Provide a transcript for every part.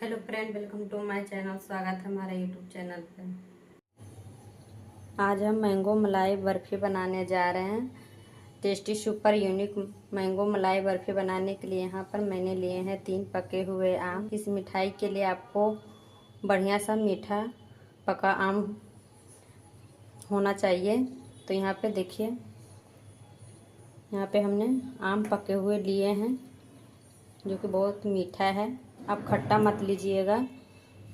Hello friend, welcome to my channel. स्वागत है हमारे यूट्यूब चैनल पे। आज हम मैंगो मलाई बर्फ़ी बनाने जा रहे हैं। टेस्टी सुपर यूनिक मैंगो मलाई बर्फ़ी बनाने के लिए यहाँ पर मैंने लिए हैं 3 पके हुए आम। इस मिठाई के लिए आपको बढ़िया सा मीठा पका आम होना चाहिए। तो यहाँ पे देखिए, यहाँ पे हमने आम पके हुए लिए हैं जो कि बहुत मीठा है। आप खट्टा मत लीजिएगा,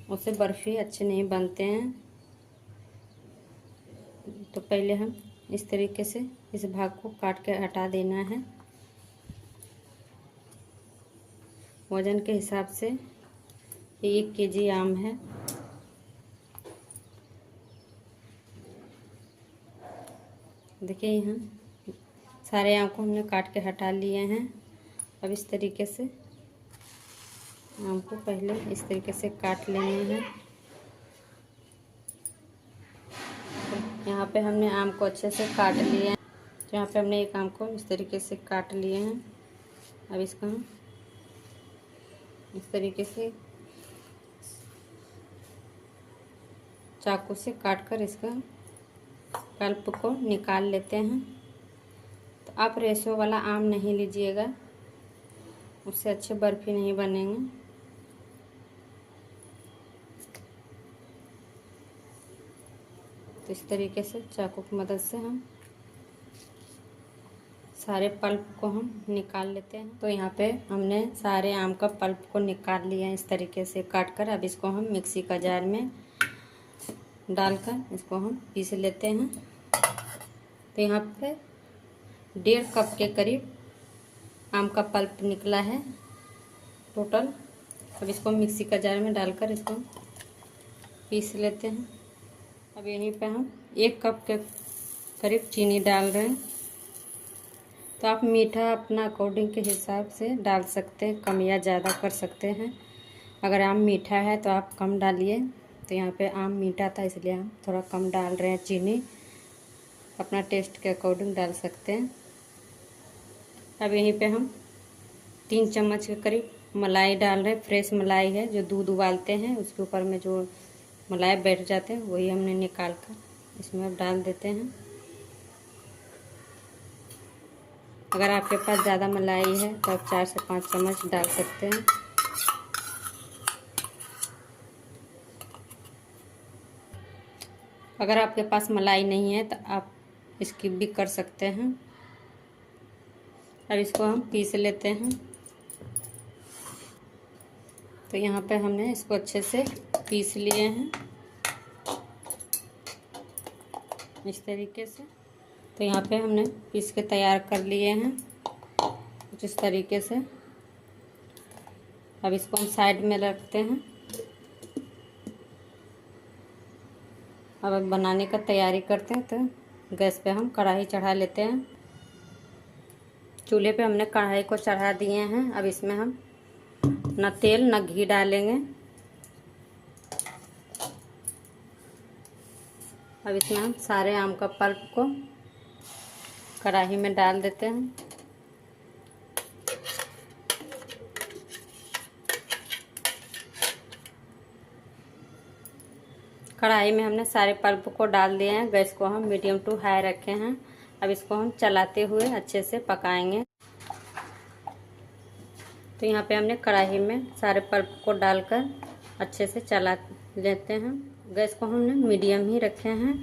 उससे बर्फ़ी अच्छे नहीं बनते हैं। तो पहले हम इस तरीके से इस भाग को काट के हटा देना है। वज़न के हिसाब से 1 केजी आम है। देखिए, यहाँ सारे आम को हमने काट के हटा लिए हैं। अब इस तरीके से आम को पहले इस तरीके से काट लेना है। यहाँ पे हमने आम को अच्छे से काट लिए हैं। तो यहाँ पे हमने एक आम को इस तरीके से काट लिए हैं। अब इसको हम इस तरीके से चाकू से काट कर इसका पल्प को निकाल लेते हैं। तो आप रेशो वाला आम नहीं लीजिएगा, उससे अच्छे बर्फ़ी नहीं बनेंगे। तो इस तरीके से चाकू की मदद से हम सारे पल्प को हम निकाल लेते हैं। तो यहाँ पे हमने सारे आम का पल्प को निकाल लिया है इस तरीके से काट कर। अब इसको हम मिक्सी का जार में डालकर इसको हम पीस लेते हैं। तो यहाँ पे 1.5 कप के करीब आम का पल्प निकला है टोटल। अब इसको मिक्सी का जार में डालकर इसको पीस लेते हैं। अब यहीं पे हम 1 कप के करीब चीनी डाल रहे हैं। तो आप मीठा अपना अकॉर्डिंग के हिसाब से डाल सकते हैं, कम या ज़्यादा कर सकते हैं। अगर आम मीठा है तो आप कम डालिए। तो यहाँ पे आम मीठा था इसलिए हम थोड़ा कम डाल रहे हैं चीनी। अपना टेस्ट के अकॉर्डिंग डाल सकते हैं। अब यहीं पे हम 3 चम्मच के करीब मलाई डाल रहे हैं। फ्रेश मलाई है, जो दूध उबालते हैं उसके ऊपर में जो मलाई बैठ जाते हैं वही हमने निकाल कर इसमें अब डाल देते हैं। अगर आपके पास ज़्यादा मलाई है तो आप 4 से 5 चम्मच डाल सकते हैं। अगर आपके पास मलाई नहीं है तो आप स्किप भी कर सकते हैं। अब इसको हम पीस लेते हैं। तो यहाँ पे हमने इसको अच्छे से पीस लिए हैं इस तरीके से। तो यहाँ पे हमने पीस के तैयार कर लिए हैं कुछ इस तरीके से। अब इसको हम साइड में रखते हैं। अब बनाने का तैयारी करते हैं। तो गैस पे हम कढ़ाई चढ़ा लेते हैं। चूल्हे पे हमने कढ़ाई को चढ़ा दिए हैं। अब इसमें हम न तेल न घी डालेंगे। अब इसमें हम सारे आम का पल्प को कढ़ाई में डाल देते हैं। कढ़ाई में हमने सारे पल्प को डाल दिए हैं। गैस को हम मीडियम टू हाई रखे हैं। अब इसको हम चलाते हुए अच्छे से पकाएंगे। तो यहाँ पे हमने कढ़ाई में सारे पल्प को डालकर अच्छे से चला लेते हैं। गैस को हमने मीडियम ही रखे हैं।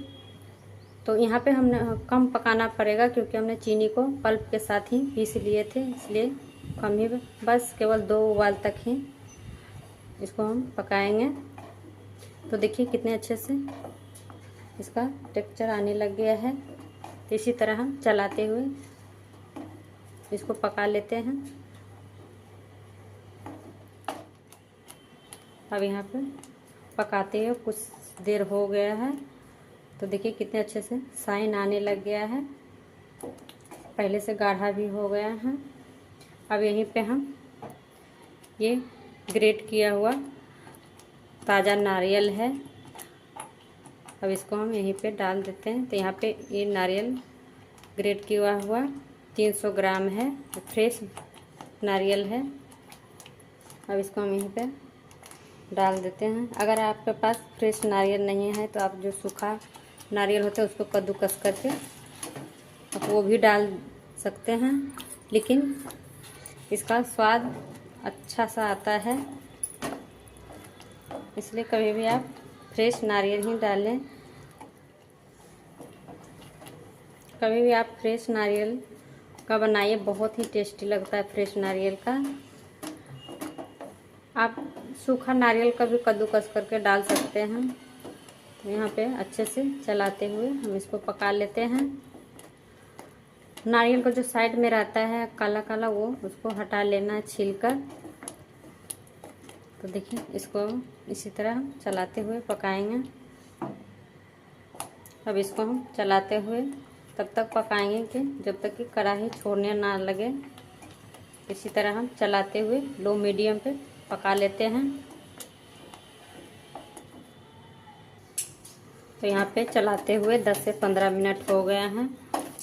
तो यहाँ पे हमने कम पकाना पड़ेगा क्योंकि हमने चीनी को पल्प के साथ ही पीस लिए थे, इसलिए कम ही, बस केवल 2 उबाल तक ही इसको हम पकाएंगे। तो देखिए कितने अच्छे से इसका टेक्सचर आने लग गया है। तो इसी तरह हम चलाते हुए इसको पका लेते हैं। अब यहाँ पे पकाते हुए कुछ देर हो गया है। तो देखिए कितने अच्छे से साइन आने लग गया है, पहले से गाढ़ा भी हो गया है। अब यहीं पे हम ये ग्रेट किया हुआ ताज़ा नारियल है, अब इसको हम यहीं पे डाल देते हैं। तो यहाँ पे ये नारियल ग्रेट किया हुआ 300 ग्राम है, फ्रेश नारियल है। अब इसको हम यहीं पे डाल देते हैं। अगर आपके पास फ्रेश नारियल नहीं है तो आप जो सूखा नारियल होता है उसको कद्दूकस करके आप वो भी डाल सकते हैं, लेकिन इसका स्वाद अच्छा सा आता है, इसलिए कभी भी आप फ्रेश नारियल ही डालें। कभी भी आप फ्रेश नारियल का बनाइए, बहुत ही टेस्टी लगता है फ्रेश नारियल का। आप सूखा नारियल का भी कद्दूकस करके डाल सकते हैं। तो यहाँ पे अच्छे से चलाते हुए हम इसको पका लेते हैं। नारियल का जो साइड में रहता है काला काला, वो उसको हटा लेना है छीलकर। तो देखिए इसको इसी तरह हम चलाते हुए पकाएंगे। अब इसको हम चलाते हुए तब तक पकाएंगे कि जब तक कि कढ़ाई छोड़ने ना लगे। इसी तरह हम चलाते हुए लो मीडियम पे पका लेते हैं। तो यहाँ पे चलाते हुए 10 से 15 मिनट हो गए हैं,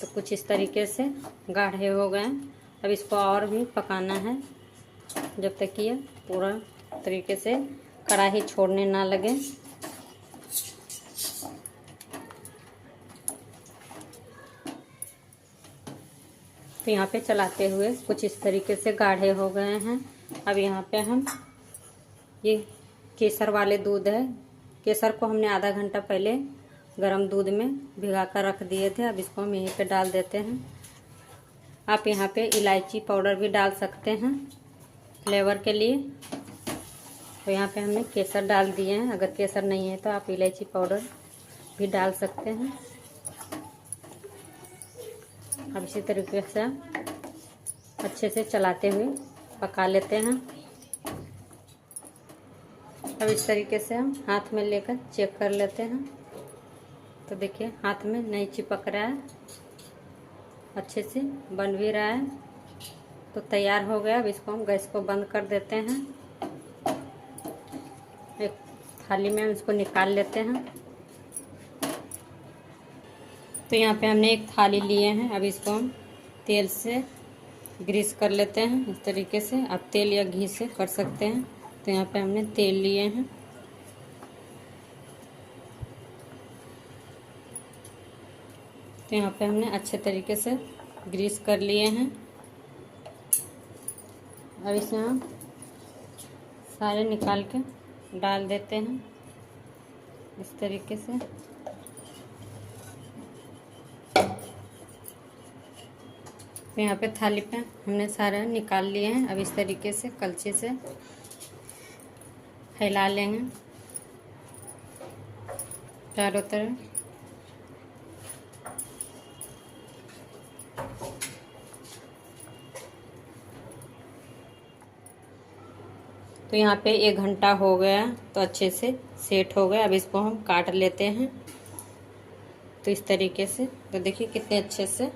तो कुछ इस तरीके से गाढ़े हो गए हैं। अब इसको और भी पकाना है जब तक कि ये पूरा तरीके से कढ़ाई छोड़ने ना लगे। तो यहाँ पे चलाते हुए कुछ इस तरीके से गाढ़े हो गए हैं। अब यहाँ पे हम ये केसर वाले दूध है, केसर को हमने आधा घंटा पहले गरम दूध में भिगा कर रख दिए थे। अब इसको हम यहीं पे डाल देते हैं। आप यहाँ पे इलायची पाउडर भी डाल सकते हैं फ्लेवर के लिए। तो यहाँ पे हमने केसर डाल दिए हैं। अगर केसर नहीं है तो आप इलायची पाउडर भी डाल सकते हैं। अब इसी तरीके से अच्छे से चलाते हुए पका लेते हैं। अब इस तरीके से हम हाथ में लेकर चेक कर लेते हैं। तो देखिए हाथ में नहीं चिपक रहा है, अच्छे से बन भी रहा है। तो तैयार हो गया। अब इसको हम गैस को बंद कर देते हैं। एक थाली में हम इसको निकाल लेते हैं। तो यहाँ पे हमने एक थाली लिए हैं। अब इसको हम तेल से ग्रीस कर लेते हैं इस तरीके से। आप तेल या घी से कर सकते हैं। तो यहाँ पे हमने तेल लिए हैं। तो यहाँ पे हमने अच्छे तरीके से ग्रीस कर लिए हैं। अब इसमें हम सारे निकाल के डाल देते हैं इस तरीके से। तो यहाँ पे थाली पे हमने सारे निकाल लिए हैं। अब इस तरीके से कलछी से फैला लेंगे चारों तरफ। तो यहाँ पे 1 घंटा हो गया, तो अच्छे से सेट हो गया। अब इसको हम काट लेते हैं। तो इस तरीके से तो देखिए कितने अच्छे से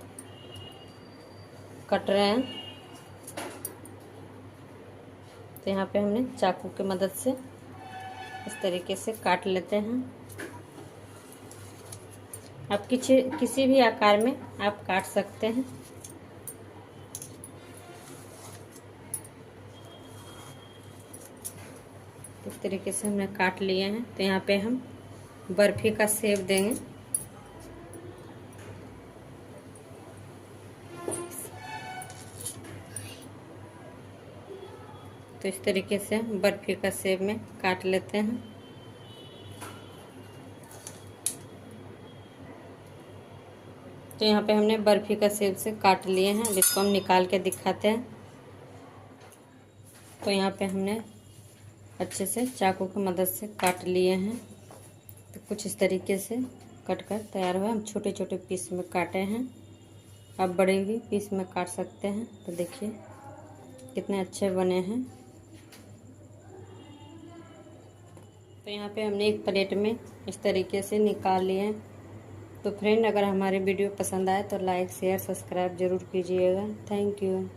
कट रहे हैं। तो यहाँ पे हमने चाकू की मदद से इस तरीके से काट लेते हैं। आप किसी भी आकार में आप काट सकते हैं। इस तरीके से हमने काट लिए हैं। तो यहाँ पे हम बर्फी का शेप देंगे। तो इस तरीके से हम बर्फी का शेप में काट लेते हैं। तो यहाँ पे हमने बर्फी का शेप से काट लिए हैं। अब इसको हम निकाल के दिखाते हैं। तो यहाँ पे हमने अच्छे से चाकू की मदद से काट लिए हैं। तो कुछ इस तरीके से कट कर तैयार हुआ। हम छोटे छोटे पीस में काटे हैं। आप बड़े भी पीस में काट सकते हैं। तो देखिए कितने अच्छे बने हैं। तो यहाँ पे हमने एक प्लेट में इस तरीके से निकाल लिए हैं। तो फ्रेंड, अगर हमारी वीडियो पसंद आए तो लाइक शेयर सब्सक्राइब ज़रूर कीजिएगा। Thank you.